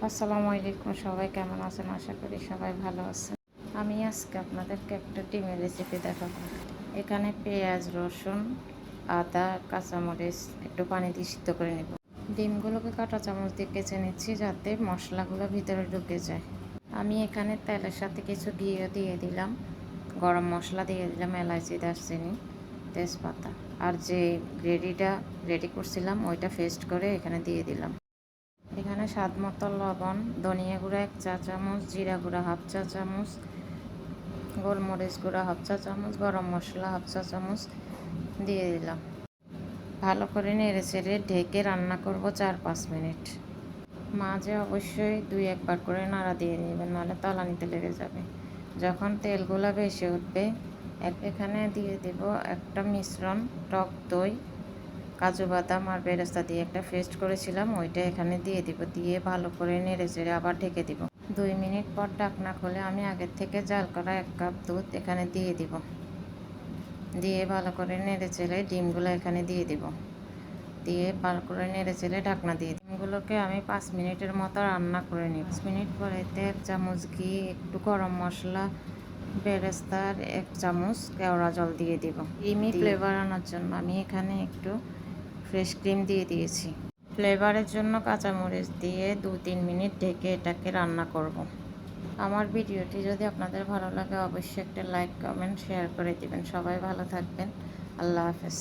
আসসালামু আলাইকুম, সবাই কেমন আছেন? আশা করি সবাই ভালো আছেন। আমি আজকে আপনাদেরকে একটা ডিমের রেসিপি দেখাবো। এখানে পেঁয়াজ, রসুন, আদা, কাঁচামরিচ একটু পানি দিয়ে সিদ্ধ করে নেব। ডিমগুলোকে কাঁটা চামচ দিয়ে কেচে নিচ্ছি যাতে মশলাগুলো ভিতরে ঢুকে যায়। আমি এখানে তেলের সাথে কিছু ঘিও দিয়ে দিলাম, গরম মশলা দিয়ে দিলাম, এলাচি, দারচিনি, তেজপাতা, আর যে গ্রেভিটা রেডি করছিলাম ওইটা পেস্ট করে এখানে দিয়ে দিলাম। এখানে স্বাদ মতো লবণ, ধনিয়া গুঁড়া 1 চা চামচ, জিরা গুঁড়া 1/2 চা চামচ, গোলমরিচ গুঁড়া 1/2 চা চামচ, গরম মশলা 1/2 চা চামচ দিয়ে দিলাম। ভালো করে নেড়ে চেড়ে ঢেকে রান্না করব 4-5 মিনিট। মাঝে অবশ্যই 2-1 বার করে নাড়া দিয়ে নেবেন, নাহলে তলানিতে লেগে যাবে। যখন তেলগুলো ভেসে উঠবে এখানে দিয়ে দেব একটা মিশ্রণ, টক দই, কাজু বাদাম আর বেরেস্তা দিয়ে একটা পেস্ট করেছিলাম, ওইটা এখানে দিয়ে দিব। দিয়ে ভালো করে নেড়ে চেড়ে আবার ঢেকে দিব। 2 মিনিট পর ঢাকনা খুলে আমি আগের থেকে জাল করা 1 কাপ দুধ এখানে দিয়ে দিব। দিয়ে ভালো করে নেড়ে চেড়ে ডিমগুলো এখানে দিয়ে দিব। দিয়ে ভালো করে নেড়ে চেড়ে ঢাকনা দিয়ে ডিমগুলোকে আমি 5 মিনিটের মতো রান্না করে নিই। 5 মিনিট পরে 1 চামচ ঘি, একটু গরম মশলা, বেরেস্তার 1 চামচ কেওড়া জল দিয়ে দিব। ক্রিমি ফ্লেভার আনার জন্য আমি এখানে একটু ফ্রেশ ক্রিম দিয়ে দিয়েছি। ফ্লেভারের জন্য কাঁচামরিচ দিয়ে 2-3 মিনিট ঢেকে এটাকে রান্না করব। আমার ভিডিওটি যদি আপনাদের ভালো লাগে অবশ্যই একটা লাইক, কমেন্ট, শেয়ার করে দিবেন। সবাই ভালো থাকবেন। আল্লাহ হাফেজ।